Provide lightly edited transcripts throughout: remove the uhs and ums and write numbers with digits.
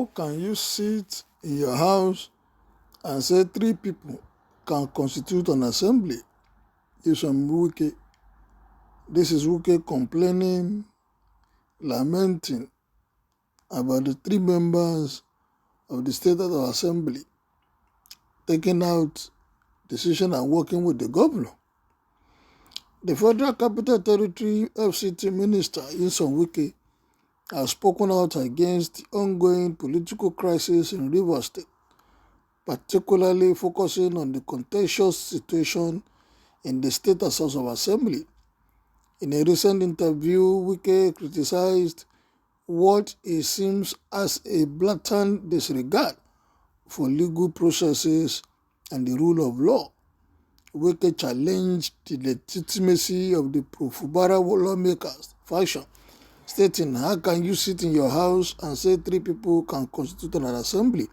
How can you sit in your house and say three people can constitute an assembly? This is Wike. This is Wike complaining, lamenting about the three members of the State House Assembly taking out decision and working with the governor. The Federal Capital Territory FCT Minister, Wike, has spoken out against the ongoing political crisis in Rivers State, particularly focusing on the contentious situation in the State House of Assembly. In a recent interview, Wike criticized what he seems as a blatant disregard for legal processes and the rule of law. Wike challenged the legitimacy of the pro-Fubara lawmakers faction, stating, how can you sit in your house and say three people can constitute an assembly?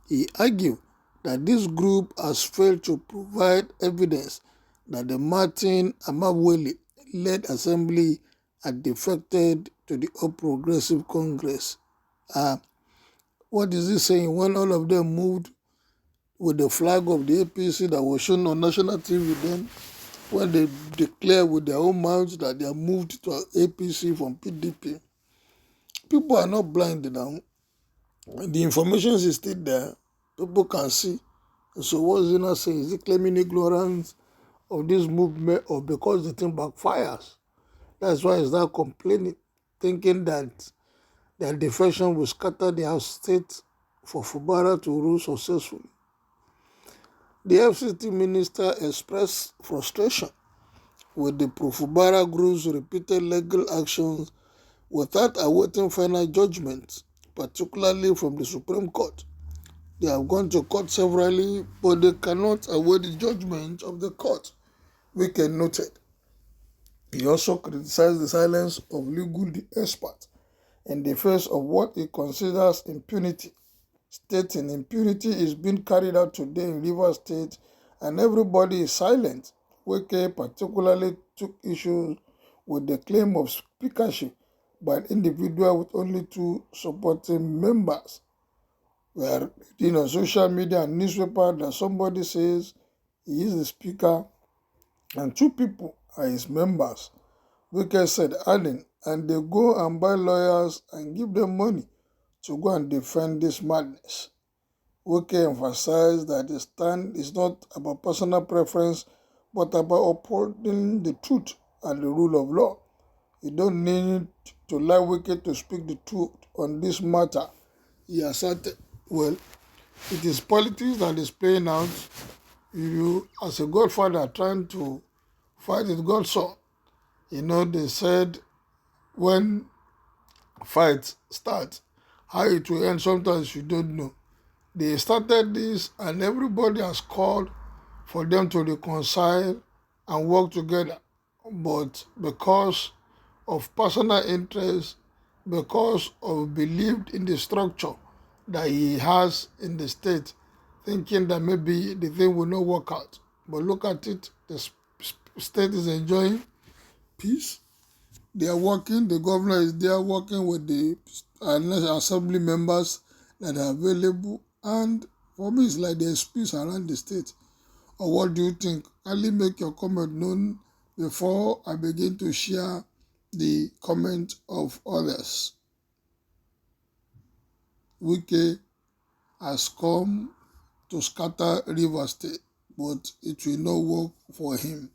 He argued that this group has failed to provide evidence that the Martin Amabwele-led assembly had defected to the All Progressive Congress. What is he saying? When all of them moved with the flag of the APC that was shown on national TV then, when they declare with their own mouths that they are moved to APC from PDP. People are not blind now. The information is still there. People can see. So what is he not saying? Is he claiming ignorance of this movement or because the thing backfires? That's why he's not complaining, thinking that their defection will scatter their state for Fubara to rule successfully. The FCT minister expressed frustration with the pro-Fubara group's repeated legal actions without awaiting final judgment, particularly from the Supreme Court. They have gone to court severally, but they cannot await the judgment of the court, Wike noted. He also criticized the silence of legal experts in the face of what he considers impunity, stating impunity is being carried out today in Rivers State and everybody is silent. Wike particularly took issue with the claim of speakership by an individual with only two supporting members. We are reading on social media and newspaper that somebody says he is the speaker and two people are his members. Wike said, adding, and they go and buy lawyers and give them money to go and defend this madness. Wike emphasized that the stand is not about personal preference, but about upholding the truth and the rule of law. You don't need to allow Wike to speak the truth on this matter, he asserted. Well, it is politics that is playing out. You, as a godfather, trying to fight with God's son. They said when fights start, how it will end, sometimes you don't know. They started this and everybody has called for them to reconcile and work together. But because of personal interest, because of belief in the structure that he has in the state, thinking that maybe the thing will not work out. But look at it, the state is enjoying peace. They are working, the governor is there working with the assembly members that are available, and for me it's like there's peace around the state. Or what do you think? Kindly make your comment known before I begin to share the comment of others. Wike has come to scatter Rivers State, but it will not work for him.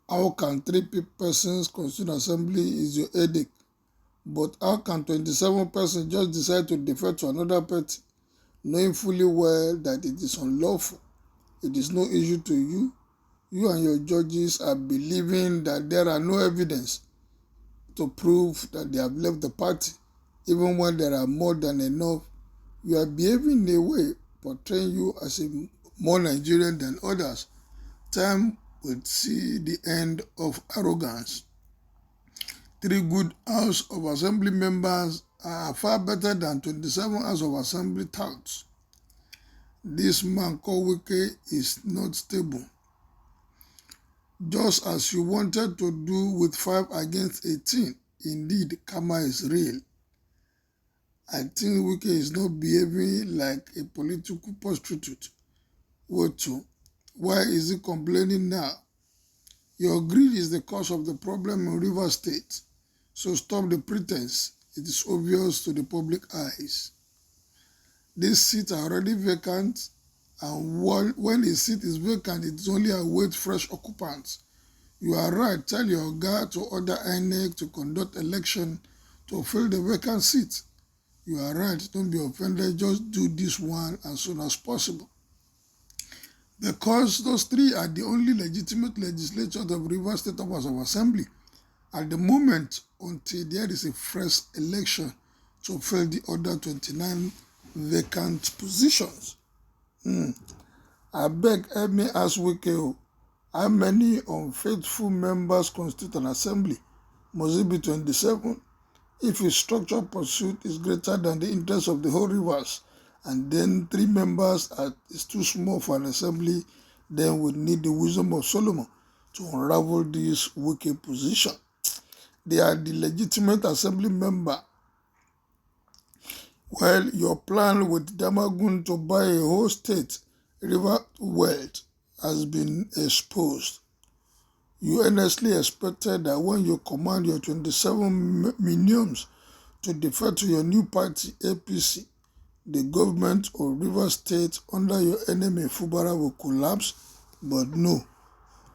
How can three persons constitute assembly is your headache, but how can 27 persons just decide to defer to another party, knowing fully well that it is unlawful? It is no issue to you. You and your judges are believing that there are no evidence to prove that they have left the party, even when there are more than enough. You are behaving in a way portraying you as a more Nigerian than others. Time will see the end of arrogance. Three good House of Assembly members are far better than 27 House of Assembly touts. This man called Wike is not stable. Just as you wanted to do with 5 against 18, indeed, karma is real. I think Wike is not behaving like a political prostitute. What to? Why is he complaining now? Your greed is the cause of the problem in Rivers State. So stop the pretense. It is obvious to the public eyes. These seats are already vacant, and when a seat is vacant, it only awaits fresh occupants. You are right. Tell your guard to order INEC to conduct election to fill the vacant seat. You are right. Don't be offended. Just do this one as soon as possible. Because those three are the only legitimate legislatures of Rivers State House of Assembly at the moment until there is a fresh election to fill the other 29 vacant positions. I beg, help me ask Wike, how many unfaithful members constitute an assembly? Must it be 27? If his structured pursuit is greater than the interest of the whole Rivers, and then 3 members is too small for an assembly, then we need the wisdom of Solomon to unravel this wicked position. They are the legitimate assembly member. Well, your plan with Damagun to buy a whole state, river wealth, has been exposed. You earnestly expected that when you command your 27 minions to defer to your new party, APC, the government of Rivers State under your enemy Fubara will collapse, but no.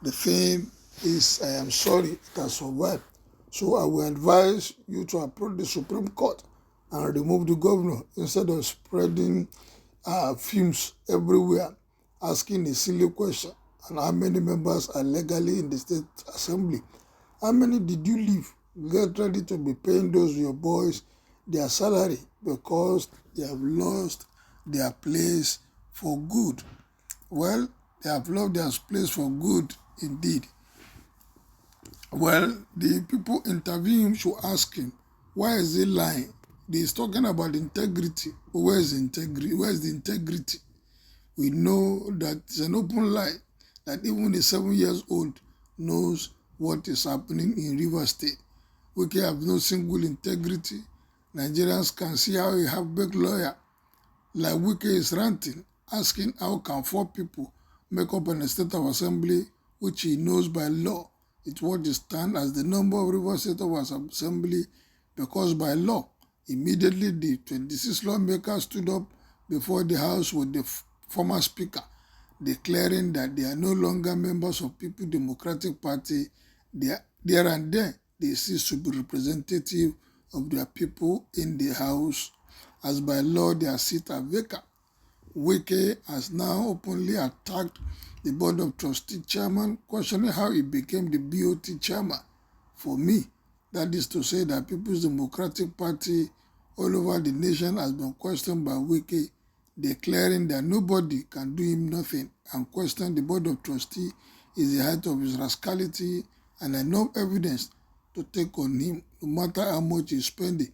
The thing is, I am sorry, it has survived. So I will advise you to approach the Supreme Court and remove the governor instead of spreading fumes everywhere, asking a silly question. And how many members are legally in the State Assembly? How many did you leave? Get ready to be paying those your boys their salary because they have lost their place for good. Well, they have lost their place for good indeed. Well, the people interviewing him should ask him, why is he lying? He's talking about integrity. Where is integrity? Where is the integrity? We know that it's an open lie, that even a 7 years old knows what is happening in Rivers State. We can have no single integrity. Nigerians can see how a half-baked lawyer like Wike is ranting, asking how can 4 people make up an State of Assembly which he knows by law. It's what is stand as the number of Rivers State of Assembly, because by law, immediately the 26 lawmakers stood up before the House with the former Speaker, declaring that they are no longer members of People Democratic Party. There and then, they cease to be representative of their people in the House, as by law their seats are vacant. Wike has now openly attacked the Board of Trustee chairman, questioning how he became the BOT chairman. For me, that is to say that People's Democratic Party all over the nation has been questioned by Wike, declaring that nobody can do him nothing, and question the Board of Trustee is the height of his rascality and enough evidence to take on him, no matter how much he's spending.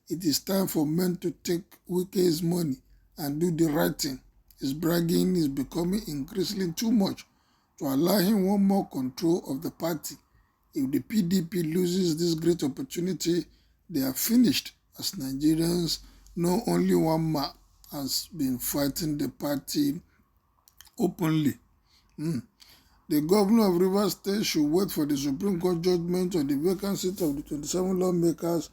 It is time for men to take Wike's money and do the right thing. His bragging is becoming increasingly too much to allow him one more control of the party. If the PDP loses this great opportunity, they are finished, as Nigerians know only one man has been fighting the party openly. The governor of Rivers State should wait for the Supreme Court judgment on the vacant seat of the 27 lawmakers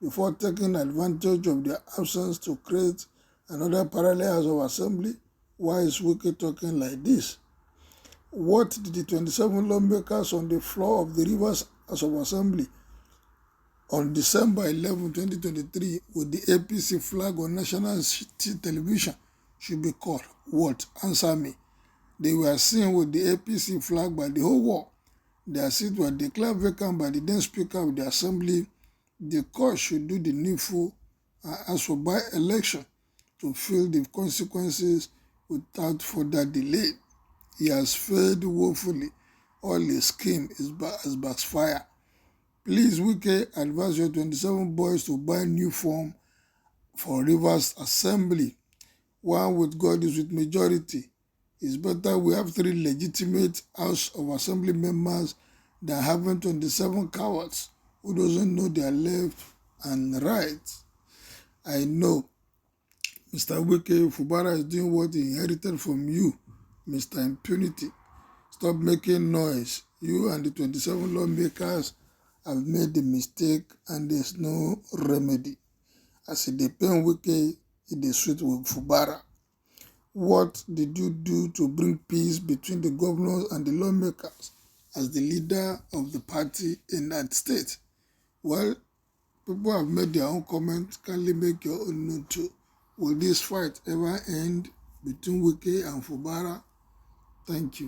before taking advantage of their absence to create another parallel House of Assembly. Why is Wike talking like this? What did the 27 lawmakers on the floor of the Rivers House of Assembly on December 11, 2023 with the APC flag on national television should be called? What? Answer me. They were seen with the APC flag by the whole world. Their seats were declared vacant by the then Speaker of the Assembly. The court should do the needful and ask for by-election to feel the consequences without further delay. He has failed woefully. All his scheme has backfired. Please, Wike, advise your 27 boys to buy new form for Rivers Assembly. One with God is with majority. It's better we have 3 legitimate House of Assembly members than having 27 cowards who doesn't know their left and right. I know Mr. Wike, Fubara is doing what he inherited from you, Mr. Impunity. Stop making noise. You and the 27 lawmakers have made the mistake and there's no remedy. As it depends Wike, it is sweet with Fubara. What did you do to bring peace between the governors and the lawmakers as the leader of the party in that state? Well, people have made their own comments. Kindly make your own note too. Will this fight ever end between Wike and Fubara? Thank you.